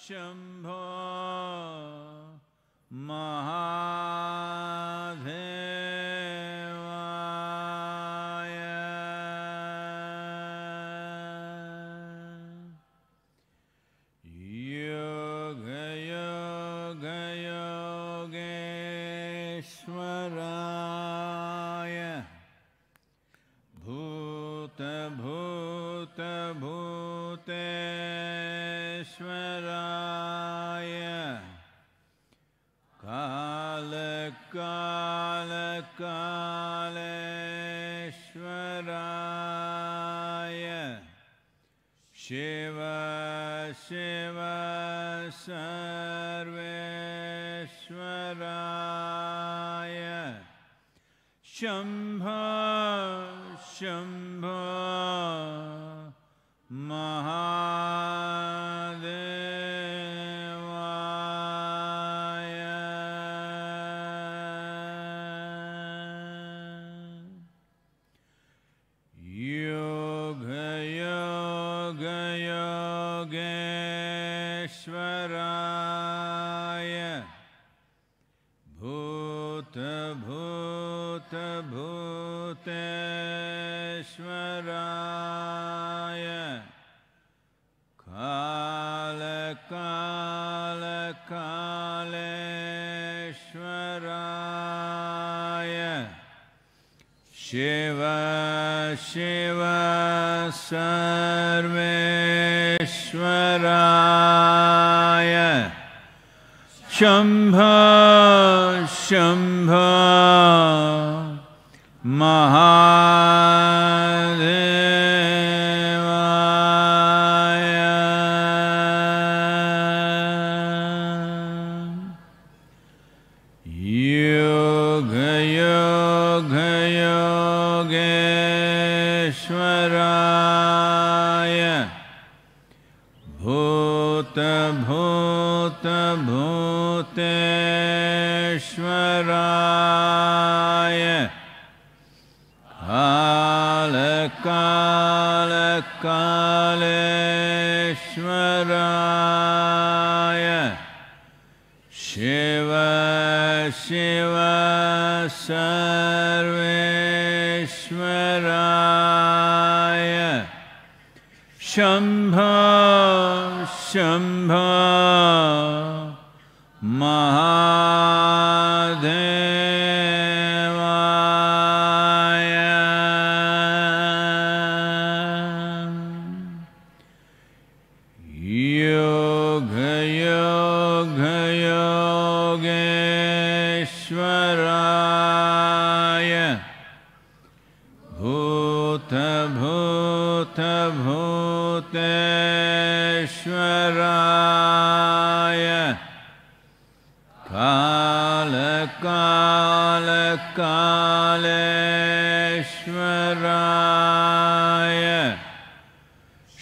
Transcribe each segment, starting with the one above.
शंभो महादेवाय। योग योग योगेश्वराय भूत भूत भूतेश्वराय काल काल कालेश्वराय शिव शिव सर्वेश्वराय शंभो शंभो महादेवाय। योग योग योगेश्वराय भूत भूत भूतेश्वराय काल काल कालेश्वराय शिव शिव सर्वेश्वराय शंभो शंभो महादेवाय। योग योग योगेश्वराय भूत भूत भूतेश्वराय काल काल कालेश्वराय शिव शिव सर्वेश्वराय शंभो शंभो महादेवाय। योग योग योगेश्वराय भूत भूत भूतेश्वराय काल काल कालेश्वराय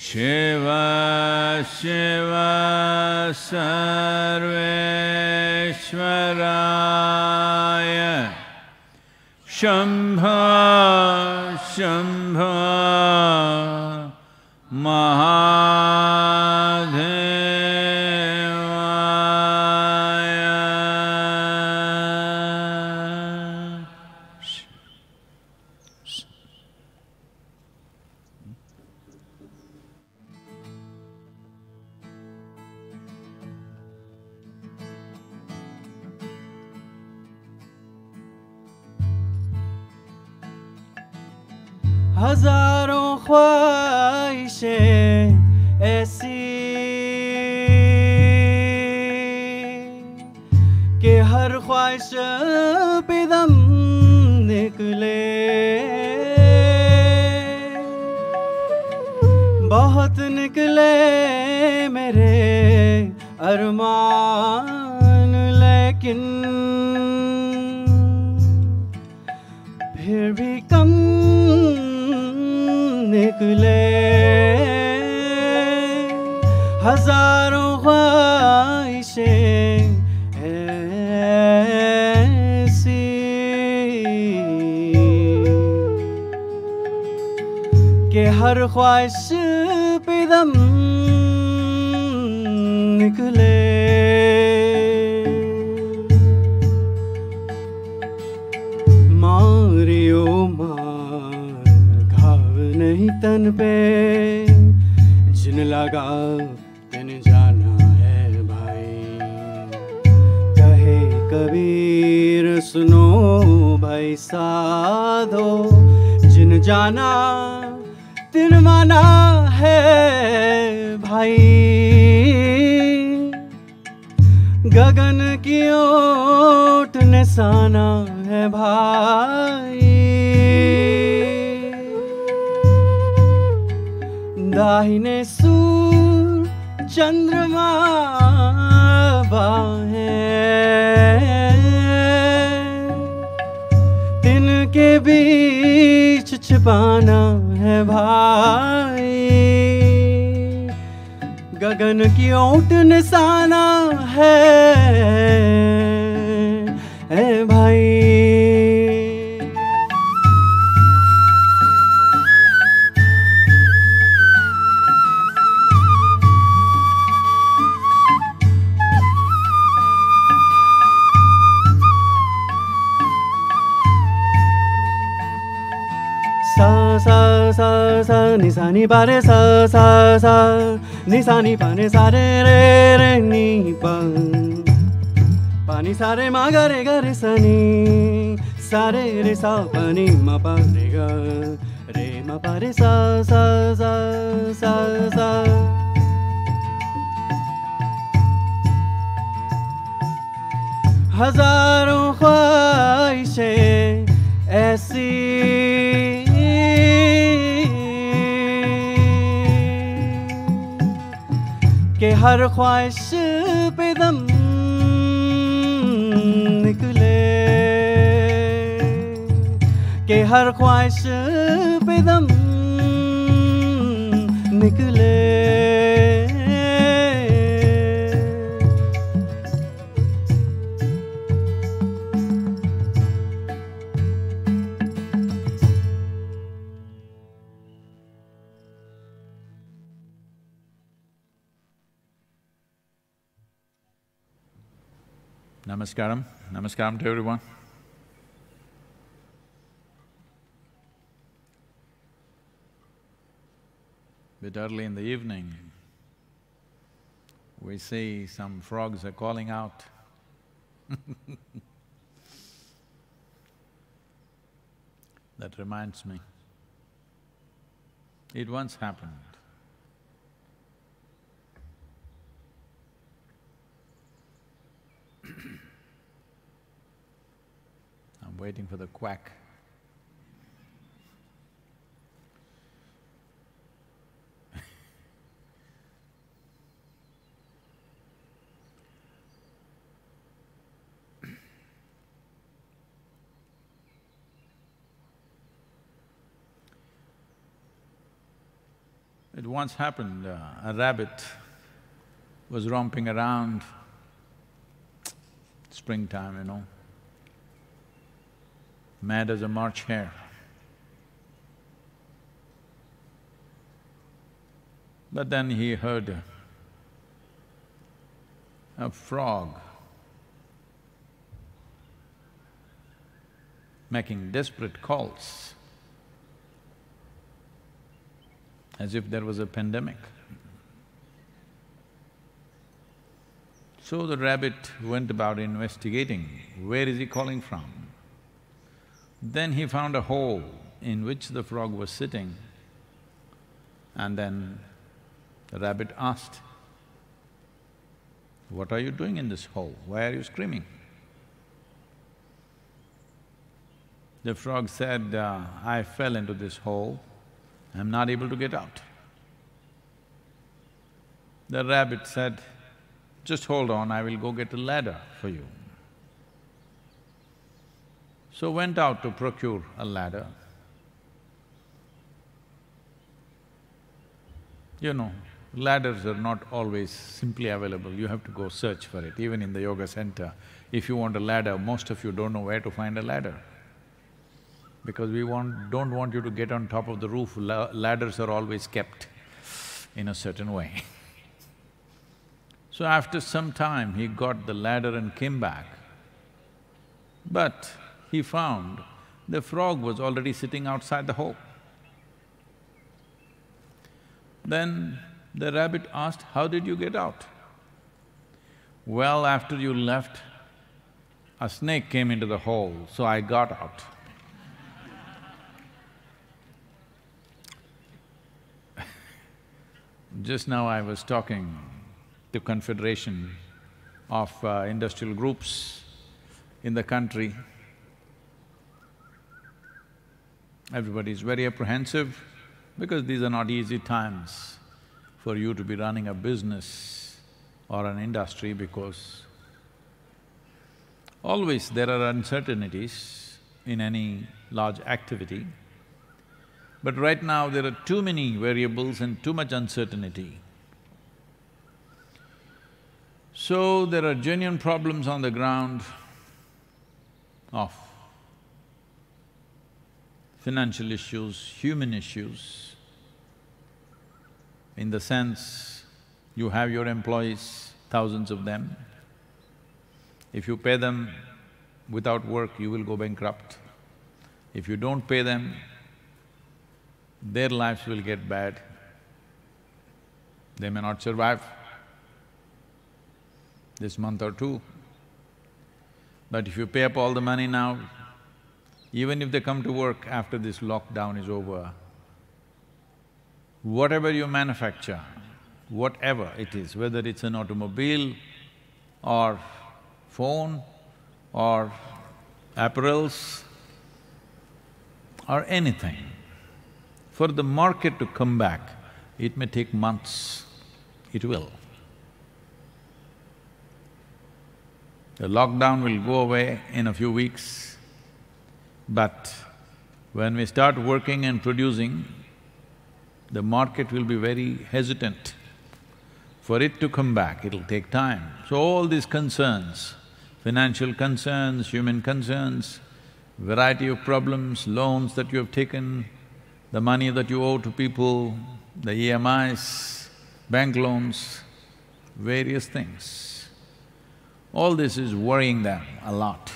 शिव शिव सर्वेश्वराय शंभो शंभो महादेवाय। हजारों ख्वाहिशें ऐसी कि हर ख्वाहिश पे दम निकले, बहुत निकले मेरे अरमान, लेकिन फिर भी कम निकले। हजारों ख्वाहिशें ऐसी कि हर ख्वाहिश पे दम निकले, कबीर सुनो भाई साधो, जिन जाना तिन माना है भाई। गगन की ओट निशाना है भाई। दाहिने सूर चंद्रमा बाहें, तिनके बीच छिपाना है भाई। गगन की ओट निशाना है भाई। सा सा सा सा नि सा नि पा रे सा सा सा नि सा नि पा ने सा रे रे रे नि पा पा नि सा रे मा गा रे सा नि सा रे सा पा नि मा पा रे मा पा रे सा सा सा सा सा। हजारों ख्वाहिशें ऐसी कि हर ख्वाहिश पे दम निकले, कि हर ख्वाहिश पे दम निकले। Namaskaram. Namaskaram to everyone. Bit early in the evening, we see some frogs are calling out. That reminds me, it once happened. I'm waiting for the quack. It once happened, a rabbit was romping around, springtime, you know, mad as a March hare. But then he heard a frog making desperate calls, as if there was a pandemic. So the rabbit went about investigating, where is he calling from? Then he found a hole in which the frog was sitting, and then the rabbit asked, "What are you doing in this hole? Why are you screaming?" The frog said, "I fell into this hole, I'm not able to get out." The rabbit said, "Just hold on, I will go get a ladder for you." So went out to procure a ladder. You know, ladders are not always simply available, you have to go search for it. Even in the yoga center, if you want a ladder, most of you don't know where to find a ladder. Because we don't want you to get on top of the roof, ladders are always kept in a certain way. So after some time, he got the ladder and came back. But he found the frog was already sitting outside the hole. Then the rabbit asked, "How did you get out?" "Well, after you left, a snake came into the hole, so I got out. Just now I was talking to Confederation of Industrial Groups in the country. Everybody is very apprehensive because these are not easy times for you to be running a business or an industry, because always there are uncertainties in any large activity. But right now there are too many variables and too much uncertainty. So there are genuine problems on the ground of financial issues, human issues, in the sense you have your employees, thousands of them. If you pay them without work, you will go bankrupt. If you don't pay them, their lives will get bad. They may not survive this month or two. But if you pay up all the money now, even if they come to work after this lockdown is over, whatever you manufacture, whatever it is, whether it's an automobile or phone or apparels or anything, for the market to come back, it may take months, it will. The lockdown will go away in a few weeks, but when we start working and producing, the market will be very hesitant. For it to come back, it'll take time. So all these concerns, financial concerns, human concerns, variety of problems, loans that you have taken, the money that you owe to people, the EMIs, bank loans, various things. All this is worrying them a lot.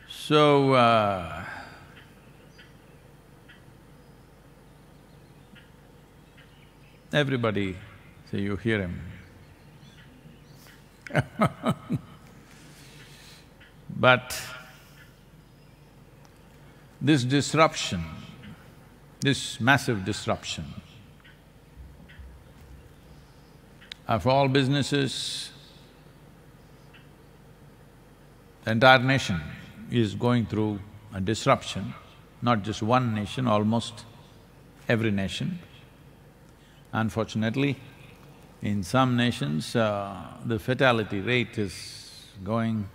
So, everybody, say you hear him. But this disruption, this massive disruption of all businesses, the entire nation is going through a disruption, not just one nation, almost every nation. Unfortunately, in some nations, the fatality rate is going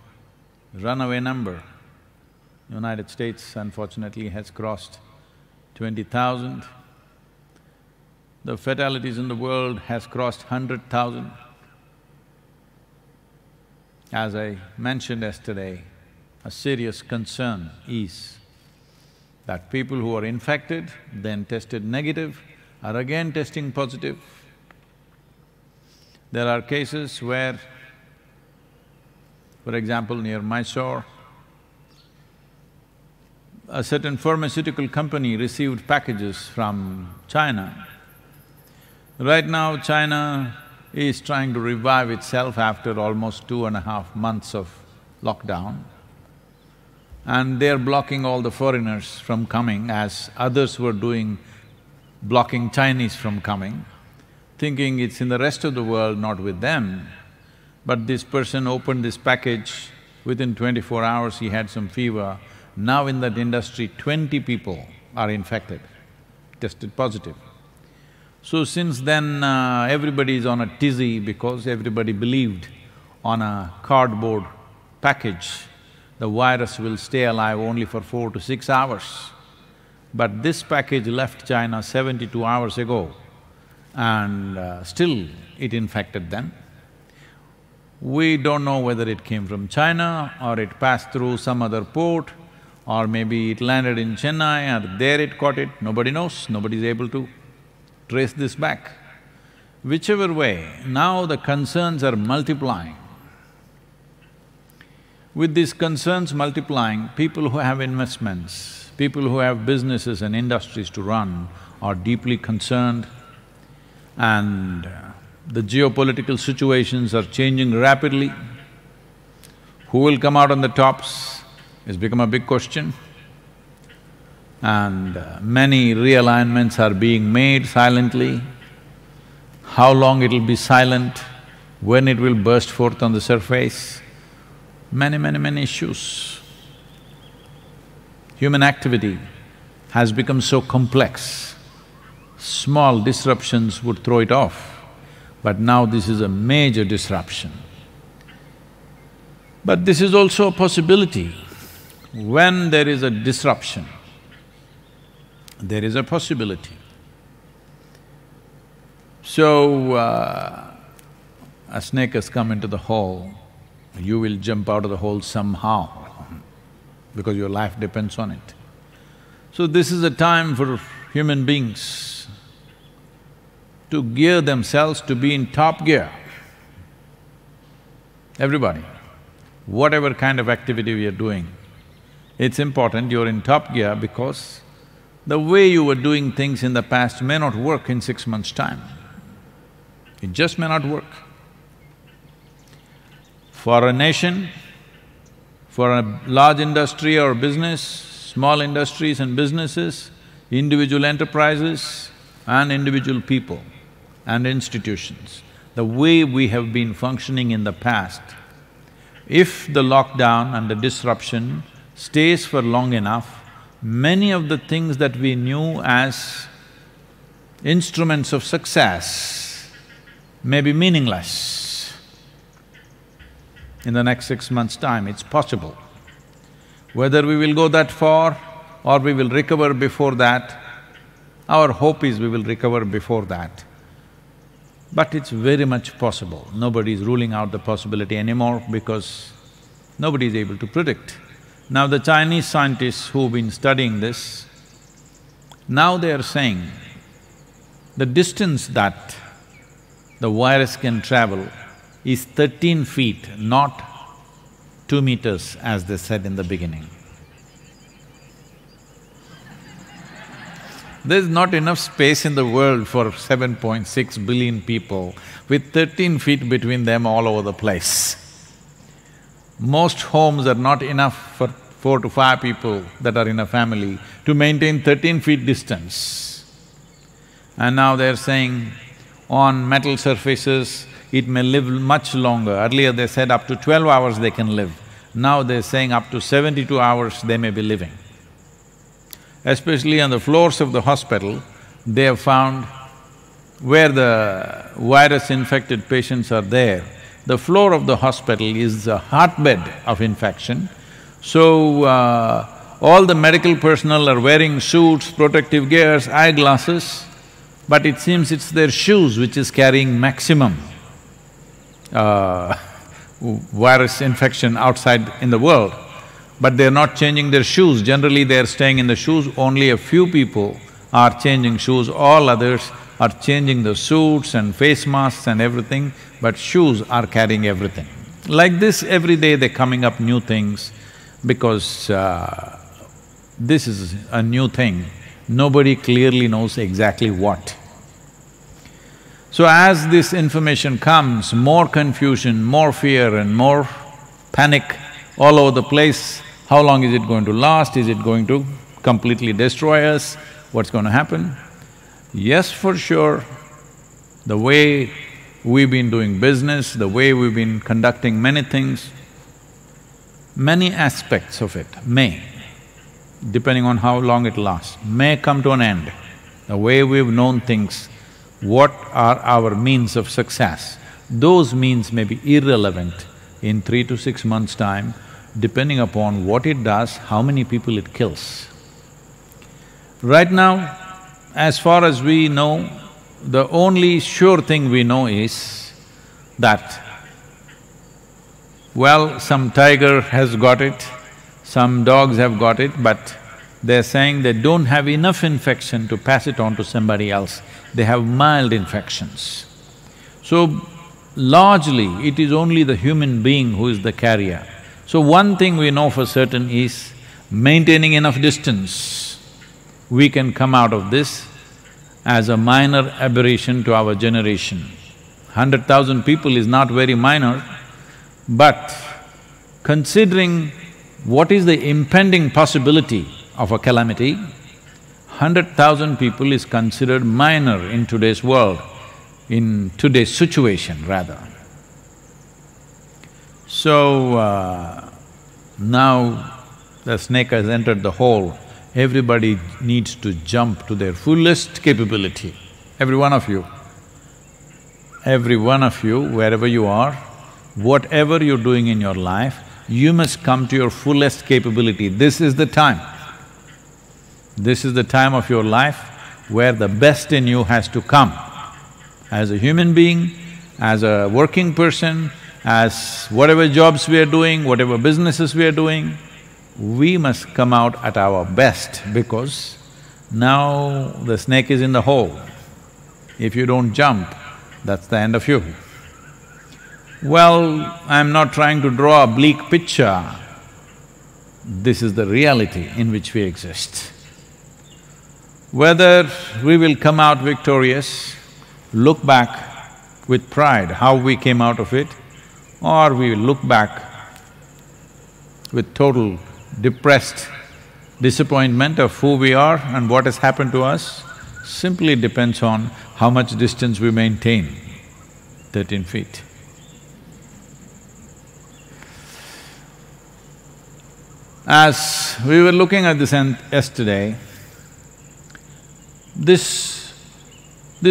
runaway number. United States, unfortunately, has crossed 20,000. The fatalities in the world has crossed 100,000. As I mentioned yesterday, a serious concern is that people who are infected, then tested negative, are again testing positive. There are cases where, for example, near Mysore, a certain pharmaceutical company received packages from China. Right now, China is trying to revive itself after almost 2.5 months of lockdown. And they're blocking all the foreigners from coming, as others were doing, blocking Chinese from coming, thinking it's in the rest of the world, not with them. But this person opened this package, within 24 hours he had some fever. Now in that industry, 20 people are infected, tested positive. So since then, everybody is on a tizzy because everybody believed on a cardboard package, the virus will stay alive only for 4 to 6 hours. But this package left China 72 hours ago and still it infected them. We don't know whether it came from China or it passed through some other port, or maybe it landed in Chennai or there it caught it, nobody knows, nobody is able to trace this back. Whichever way, now the concerns are multiplying. With these concerns multiplying, people who have investments, people who have businesses and industries to run are deeply concerned, and The geopolitical situations are changing rapidly. Who will come out on the tops has become a big question. And many realignments are being made silently. How long it'll be silent, when it will burst forth on the surface, many issues. Human activity has become so complex, small disruptions would throw it off, but now this is a major disruption. But this is also a possibility. When there is a disruption, there is a possibility. So, a snake has come into the hole, you will jump out of the hole somehow because your life depends on it. So this is a time for human beings to gear themselves to be in top gear. Everybody, whatever kind of activity we are doing, it's important you're in top gear because the way you were doing things in the past may not work in 6 months' time. It just may not work. For a nation, for a large industry or business, small industries and businesses, individual enterprises and individual people and institutions, the way we have been functioning in the past, if the lockdown and the disruption stays for long enough, many of the things that we knew as instruments of success may be meaningless. In the next 6 months' time, it's possible. Whether we will go that far or we will recover before that, our hope is we will recover before that. But it's very much possible. Nobody is ruling out the possibility anymore because nobody is able to predict. Now the Chinese scientists who've been studying this, now they are saying the distance that the virus can travel is 13 feet, not 2 meters as they said in the beginning. There's not enough space in the world for 7.6 billion people with 13 feet between them all over the place. Most homes are not enough for 4 to 5 people that are in a family to maintain 13 feet distance. And now they're saying on metal surfaces, it may live much longer. Earlier they said up to 12 hours they can live. Now they're saying up to 72 hours they may be living. Especially on the floors of the hospital, they have found where the virus-infected patients are there, the floor of the hospital is a hotbed of infection. So, all the medical personnel are wearing suits, protective gears, eyeglasses, but it seems it's their shoes which is carrying maximum virus infection outside in the world. But they're not changing their shoes, generally they're staying in the shoes, only a few people are changing shoes, all others are changing the suits and face masks and everything, but shoes are carrying everything. Like this, every day they're coming up new things because this is a new thing, nobody clearly knows exactly what. So as this information comes, more confusion, more fear and more panic all over the place. How long is it going to last? Is it going to completely destroy us? What's going to happen? Yes, for sure, the way we've been doing business, the way we've been conducting many things, many aspects of it may, depending on how long it lasts, may come to an end. The way we've known things, what are our means of success, those means may be irrelevant in 3 to 6 months' time, depending upon what it does, how many people it kills. Right now, as far as we know, the only sure thing we know is that, well, some tiger has got it, some dogs have got it, but they're saying they don't have enough infection to pass it on to somebody else, they have mild infections. So, largely, it is only the human being who is the carrier. So one thing we know for certain is, maintaining enough distance, we can come out of this as a minor aberration to our generation. 100,000 people is not very minor, but considering what is the impending possibility of a calamity, 100,000 people is considered minor in today's world, in today's situation rather. So, now the snake has entered the hole, everybody needs to jump to their fullest capability. Every one of you, wherever you are, whatever you're doing in your life, you must come to your fullest capability. This is the time. This is the time of your life where the best in you has to come. As a human being, as a working person, as whatever jobs we are doing, whatever businesses we are doing, we must come out at our best because now the snake is in the hole. If you don't jump, that's the end of you. Well, I'm not trying to draw a bleak picture. This is the reality in which we exist. Whether we will come out victorious, look back with pride how we came out of it, or we will look back with total depressed disappointment of who we are and what has happened to us, simply depends on how much distance we maintain, 13 feet. As we were looking at this yesterday, this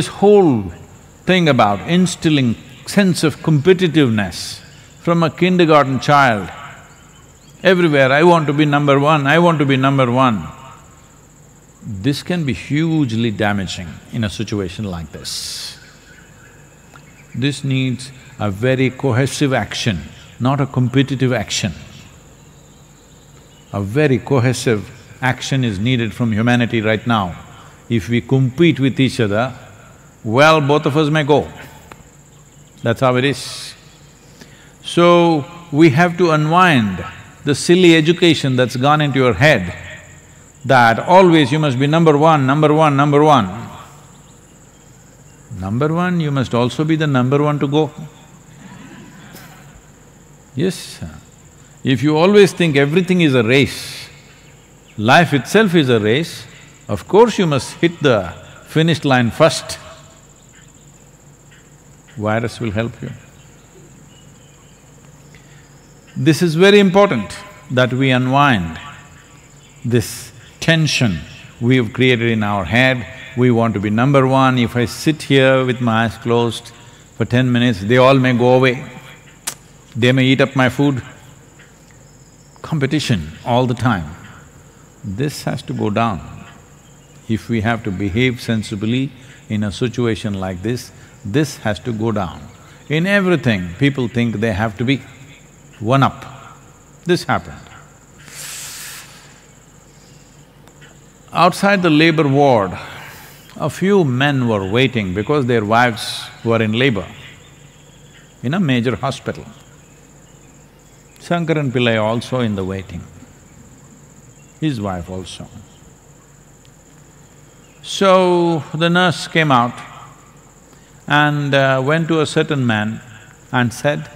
whole thing about instilling sense of competitiveness from a kindergarten child, everywhere, I want to be number one, I want to be number one. This can be hugely damaging in a situation like this. This needs a very cohesive action, not a competitive action. A very cohesive action is needed from humanity right now. If we compete with each other, well, both of us may go. That's how it is. So, we have to unwind the silly education that's gone into your head that always you must be number one, number one, number one. Number one, you must also be the number one to go. Yes, if you always think everything is a race, life itself is a race, of course you must hit the finish line first. Virus will help you. This is very important that we unwind this tension we have created in our head. We want to be number one. If I sit here with my eyes closed for 10 minutes, they all may go away. They may eat up my food. Competition all the time. This has to go down. If we have to behave sensibly in a situation like this has to go down. In everything, people think they have to be one up. This happened. Outside the labor ward, a few men were waiting because their wives were in labor in a major hospital. Shankaran Pillai also in the waiting, his wife also. So, the nurse came out and went to a certain man and said,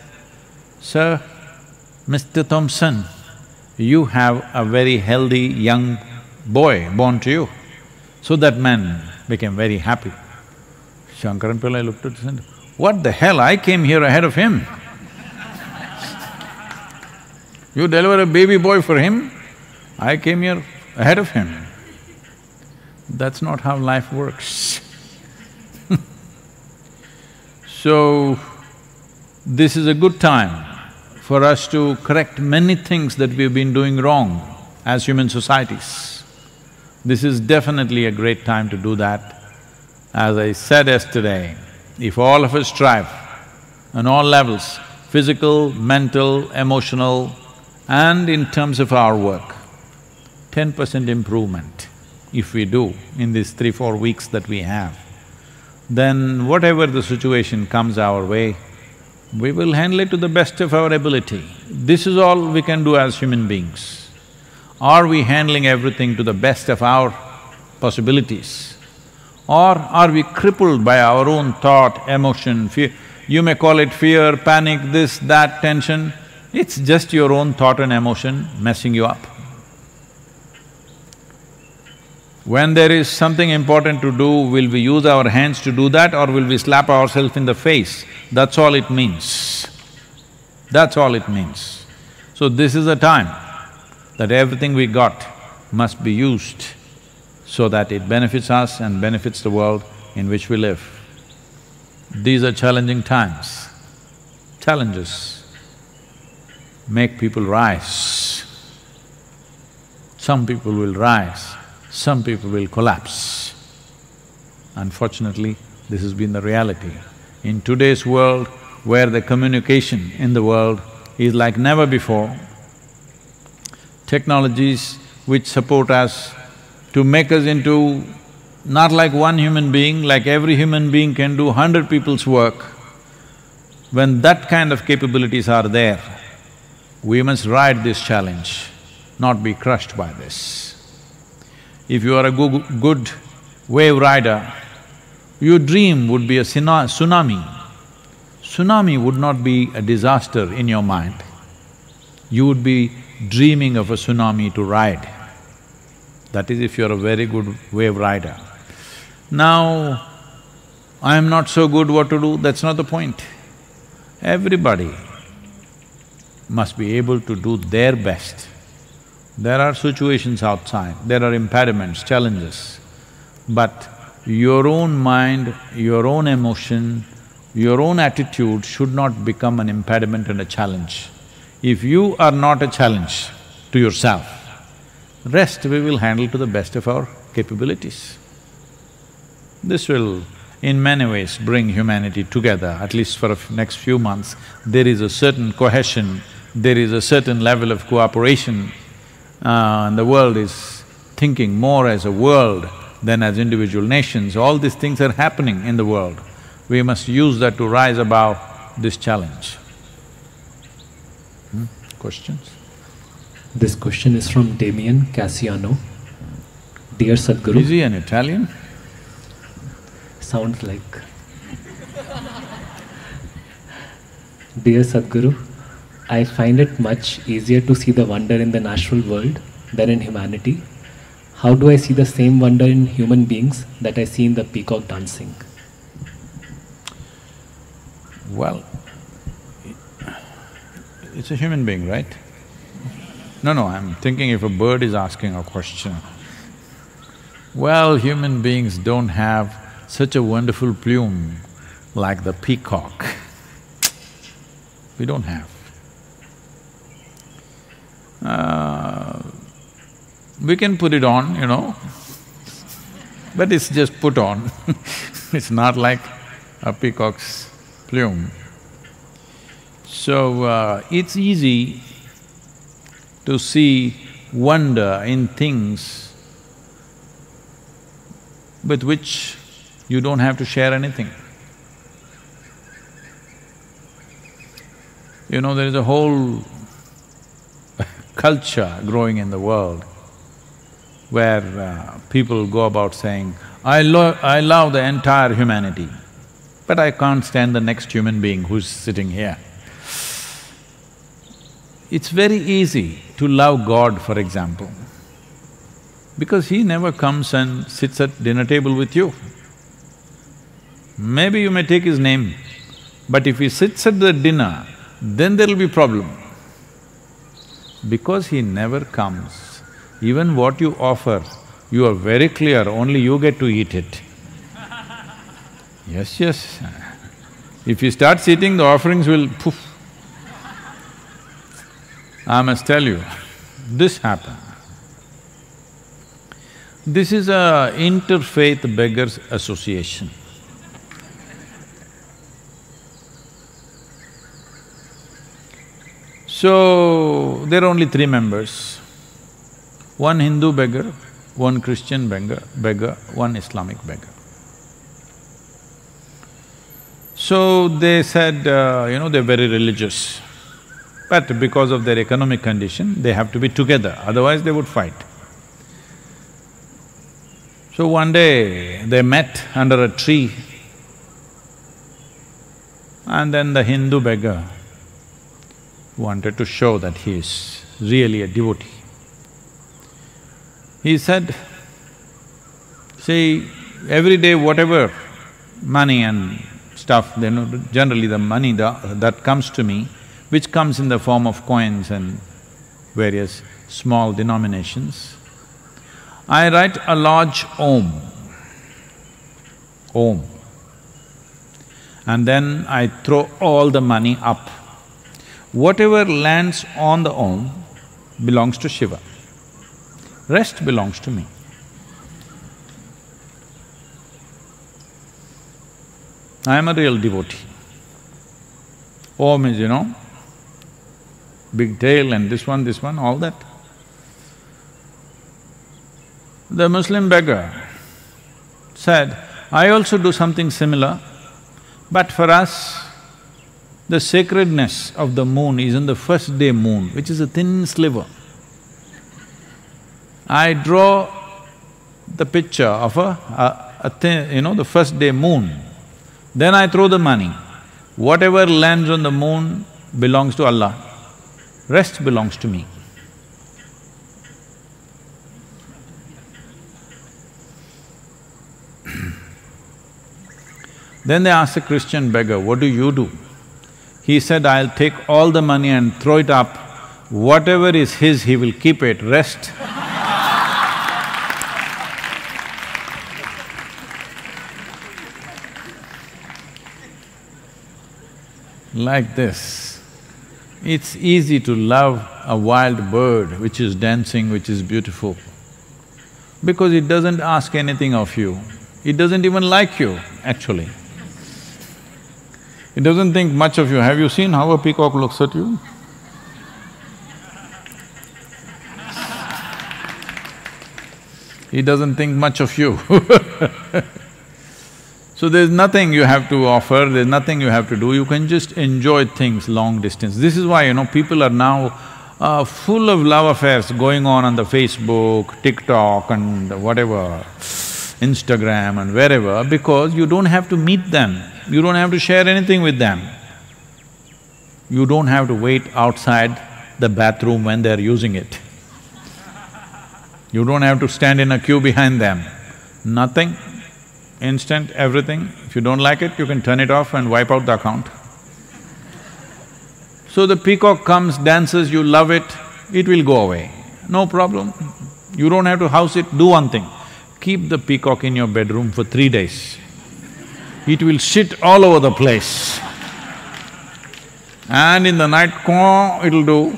"Sir, Mr. Thompson, you have a very healthy young boy born to you." So that man became very happy. Shankaran Pillai looked at us and said, "What the hell, I came here ahead of him. You deliver a baby boy for him, I came here ahead of him." That's not how life works. So, this is a good time for us to correct many things that we've been doing wrong as human societies. This is definitely a great time to do that. As I said yesterday, if all of us strive on all levels, physical, mental, emotional, and in terms of our work, 10% improvement if we do in these 3-4 weeks that we have, then whatever the situation comes our way, we will handle it to the best of our ability. This is all we can do as human beings. Are we handling everything to the best of our possibilities? Or are we crippled by our own thought, emotion, fear? You may call it fear, panic, this, that, tension. It's just your own thought and emotion messing you up. When there is something important to do, will we use our hands to do that or will we slap ourselves in the face? That's all it means. That's all it means. So this is the time that everything we got must be used so that it benefits us and benefits the world in which we live. These are challenging times. Challenges make people rise. Some people will rise, some people will collapse. Unfortunately, this has been the reality. In today's world, where the communication in the world is like never before, technologies which support us to make us into not like one human being, like every human being can do 100 people's work. When that kind of capabilities are there, we must ride this challenge, not be crushed by this. If you are a good wave rider, your dream would be a tsunami. Tsunami would not be a disaster in your mind. You would be dreaming of a tsunami to ride. That is if you're a very good wave rider. Now, I am not so good, what to do? That's not the point. Everybody must be able to do their best. There are situations outside, there are impediments, challenges, but your own mind, your own emotion, your own attitude should not become an impediment and a challenge. If you are not a challenge to yourself, rest we will handle to the best of our capabilities. This will, in many ways, bring humanity together, at least for the next few months. There is a certain cohesion, there is a certain level of cooperation, and the world is thinking more as a world than as individual nations. All these things are happening in the world. We must use that to rise above this challenge. Questions? This question is from Damien Cassiano. Dear Sadhguru… Is he an Italian? Sounds like… Dear Sadhguru, I find it much easier to see the wonder in the natural world than in humanity. How do I see the same wonder in human beings that I see in the peacock dancing? Well, it's a human being, right? No, I'm thinking if a bird is asking a question. Well, human beings don't have such a wonderful plume like the peacock. We don't have. We can put it on, you know, but it's just put on. It's not like a peacock's plume. So, it's easy to see wonder in things with which you don't have to share anything. You know, there is a whole culture growing in the world where people go about saying, I love the entire humanity, but I can't stand the next human being who's sitting here. It's very easy to love God, for example, because He never comes and sits at dinner table with you. Maybe you may take His name, but if He sits at the dinner, then there'll be problem. Because He never comes, even what you offer, you are very clear, only you get to eat it. Yes. If he starts eating, the offerings will poof. I must tell you, this happened. This is a interfaith beggars association. So, there are only 3 members, one Hindu beggar, one Christian beggar, one Islamic beggar. So they said, they're very religious, but because of their economic condition, they have to be together, otherwise they would fight. So one day, they met under a tree And then the Hindu beggar wanted to show that he is really a devotee. He said, see, every day whatever money and stuff, generally the money that comes to me, which comes in the form of coins and various small denominations, I write a large Om, and then I throw all the money up. Whatever lands on the Om belongs to Shiva, rest belongs to me. I am a real devotee. Om is, big tail and this one, all that. The Muslim beggar said, I also do something similar, but for us, the sacredness of the moon is on the first day moon, which is a thin sliver. I draw the picture of a thin, the first day moon. Then I throw the money. Whatever lands on the moon belongs to Allah, rest belongs to me. Then they asked a Christian beggar, what do you do? He said, I'll take all the money and throw it up. Whatever is his, he will keep it, rest. Like this. It's easy to love a wild bird which is dancing, which is beautiful, because it doesn't ask anything of you. It doesn't even like you, actually. It doesn't think much of you. Have you seen how a peacock looks at you? He doesn't think much of you. So there's nothing you have to offer, there's nothing you have to do, you can just enjoy things long distance. This is why, people are now full of love affairs going on the Facebook, TikTok and whatever, Instagram and wherever, because you don't have to meet them, you don't have to share anything with them. You don't have to wait outside the bathroom when they're using it. You don't have to stand in a queue behind them, nothing. Instant, everything. If you don't like it, you can turn it off and wipe out the account. So the peacock comes, dances, you love it, it will go away, no problem. You don't have to house it, do one thing, keep the peacock in your bedroom for 3 days. It will shit all over the place. And in the night, caw, it'll do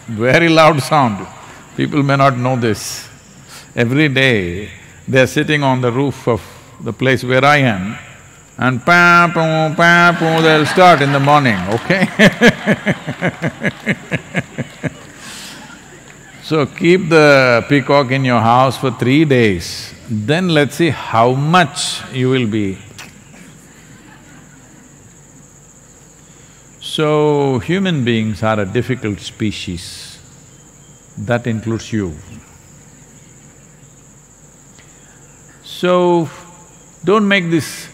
very loud sound. People may not know this. Every day, they're sitting on the roof of the place where I am, and pa-poo, they'll start in the morning, okay? So keep the peacock in your house for 3 days, then let's see how much you will be. So, human beings are a difficult species, that includes you. So, don't make this…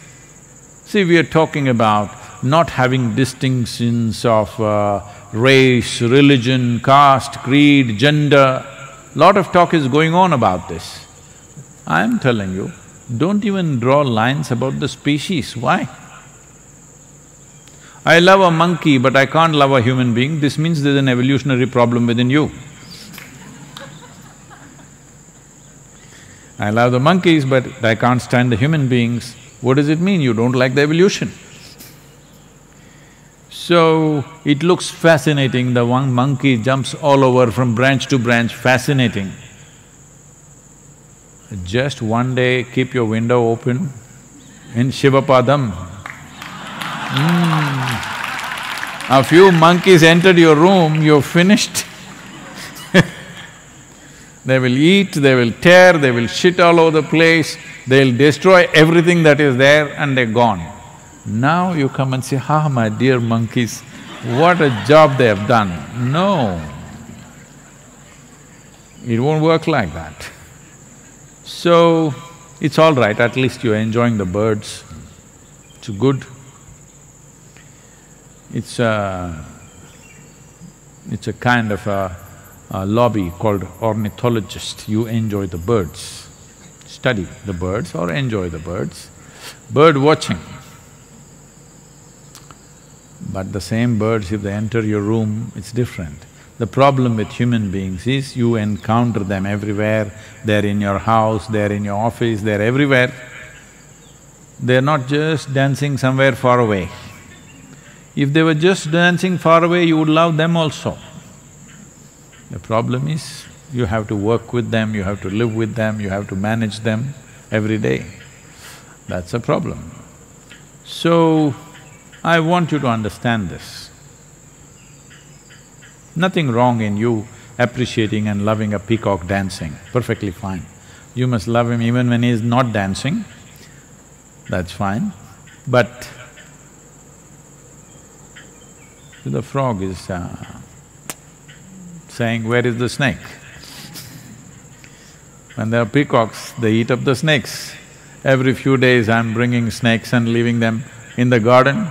See, we are talking about not having distinctions of race, religion, caste, creed, gender. Lot of talk is going on about this. I am telling you, don't even draw lines about the species, why? I love a monkey but I can't love a human being, this means there's an evolutionary problem within you. I love the monkeys but I can't stand the human beings. What does it mean? You don't like the evolution. So, it looks fascinating, the one monkey jumps all over from branch to branch, fascinating. Just one day keep your window open in Shivapadam. A few monkeys entered your room, you're finished. They will eat, they will tear, they will shit all over the place, they'll destroy everything that is there and they're gone. Now you come and say, ah, my dear monkeys, what a job they have done. No, it won't work like that. So, it's all right, at least you're enjoying the birds, it's good. It's a kind of a lobby called ornithologist. You enjoy the birds, study the birds or enjoy the birds. Bird watching. But the same birds, if they enter your room, it's different. The problem with human beings is you encounter them everywhere, they're in your house, they're in your office, they're everywhere. They're not just dancing somewhere far away. If they were just dancing far away, you would love them also. The problem is, you have to work with them, you have to live with them, you have to manage them every day. That's a problem. So, I want you to understand this. Nothing wrong in you appreciating and loving a peacock dancing, perfectly fine. You must love him even when he is not dancing, that's fine. But the frog is saying, where is the snake? When there are peacocks, they eat up the snakes. Every few days I'm bringing snakes and leaving them in the garden,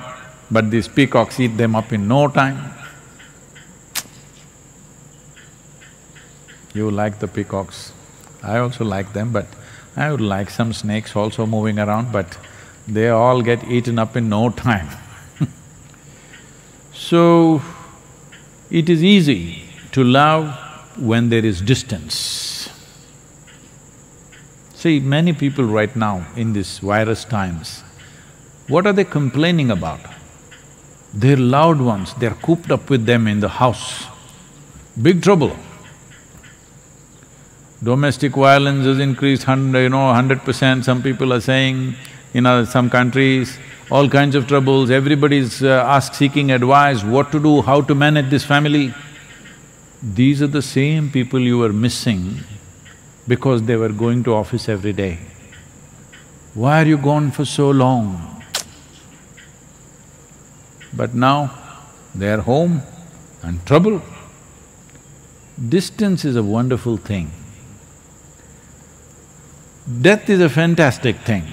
but these peacocks eat them up in no time. You like the peacocks, I also like them, but I would like some snakes also moving around, but they all get eaten up in no time. So, it is easy to love when there is distance. See, many people right now in this virus times, what are they complaining about? Their loved ones, they're cooped up with them in the house. Big trouble. Domestic violence has increased 100%, some people are saying, in some countries, all kinds of troubles, everybody's seeking advice, what to do, how to manage this family. These are the same people you were missing because they were going to office every day. Why are you gone for so long? But now, they're home and trouble. Distance is a wonderful thing. Death is a fantastic thing.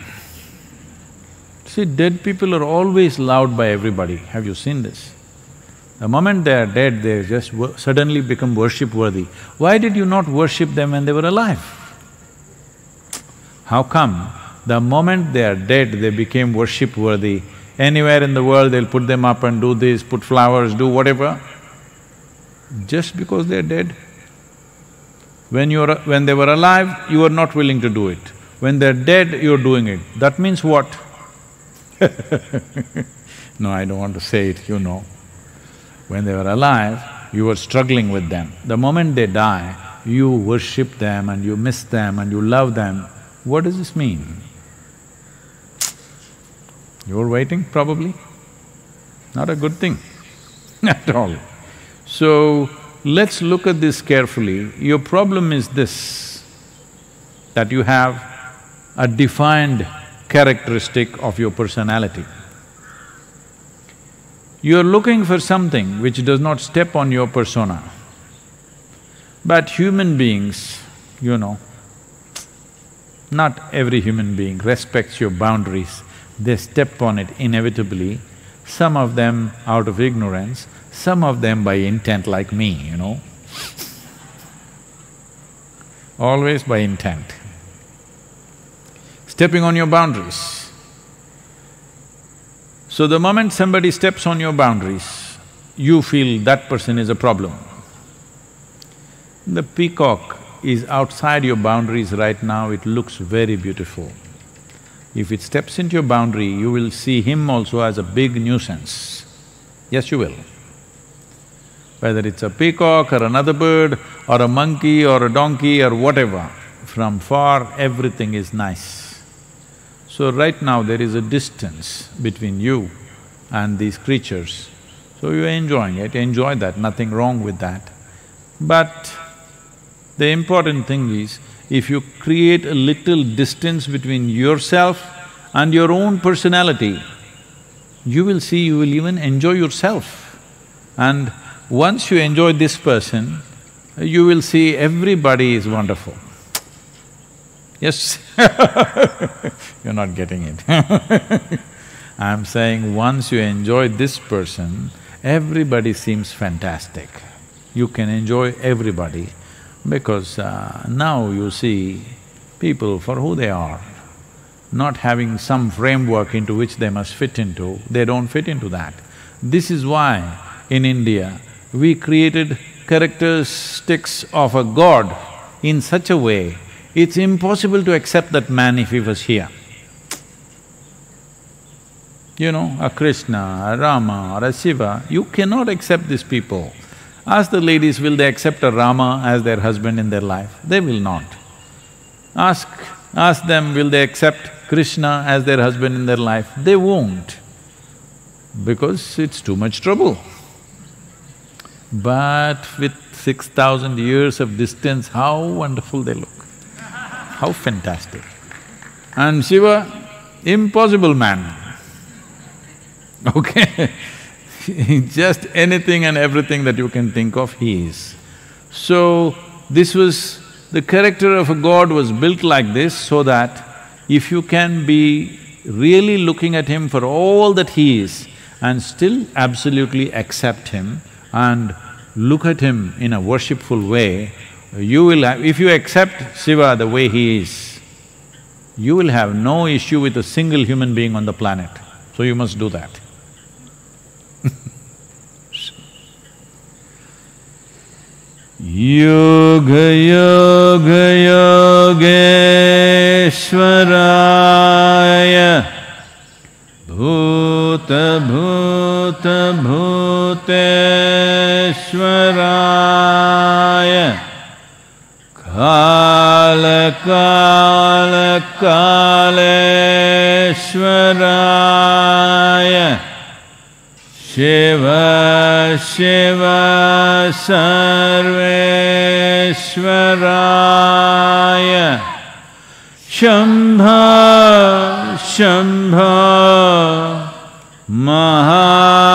See, dead people are always loved by everybody, have you seen this? The moment they are dead, they just suddenly become worship-worthy. Why did you not worship them when they were alive? How come the moment they are dead, they became worship-worthy? Anywhere in the world, they'll put them up and do this, put flowers, do whatever. Just because they're dead. When they were alive, you were not willing to do it. When they're dead, you're doing it. That means what? No, I don't want to say it, you know. When they were alive, you were struggling with them. The moment they die, you worship them and you miss them and you love them. What does this mean? You're waiting, probably? Not a good thing at all. So, let's look at this carefully. Your problem is this, that you have a defined characteristic of your personality. You're looking for something which does not step on your persona. But human beings, not every human being respects your boundaries. They step on it inevitably, some of them out of ignorance, some of them by intent like me, Always by intent. Stepping on your boundaries. So the moment somebody steps on your boundaries, you feel that person is a problem. The peacock is outside your boundaries right now, it looks very beautiful. If it steps into your boundary, you will see him also as a big nuisance. Yes, you will. Whether it's a peacock or another bird or a monkey or a donkey or whatever, from far everything is nice. So right now there is a distance between you and these creatures. So you're enjoying it, enjoy that, nothing wrong with that. But the important thing is, if you create a little distance between yourself and your own personality, you will see you will even enjoy yourself. And once you enjoy this person, you will see everybody is wonderful. Yes? You're not getting it. I'm saying once you enjoy this person, everybody seems fantastic. You can enjoy everybody because now you see people for who they are, not having some framework into which they must fit into, they don't fit into that. This is why in India, we created characteristics of a god in such a way, it's impossible to accept that man if he was here. You know, a Krishna, a Rama or a Shiva, you cannot accept these people. Ask the ladies, will they accept a Rama as their husband in their life? They will not. Ask them, will they accept Krishna as their husband in their life? They won't, because it's too much trouble. But with 6,000 years of distance, how wonderful they look, how fantastic. And Shiva, impossible man, okay? Just anything and everything that you can think of, he is. So, this was… the character of a god was built like this so that if you can be really looking at him for all that he is and still absolutely accept him and look at him in a worshipful way, you will have… if you accept Shiva the way he is, you will have no issue with a single human being on the planet. So you must do that. Yoga yoga yogeshwaraya bhuta bhuta bhuteshwaraya kala kala kaleshwaraya Shiva Shiva Sarveshwaraya Shambha, Shambha, Maha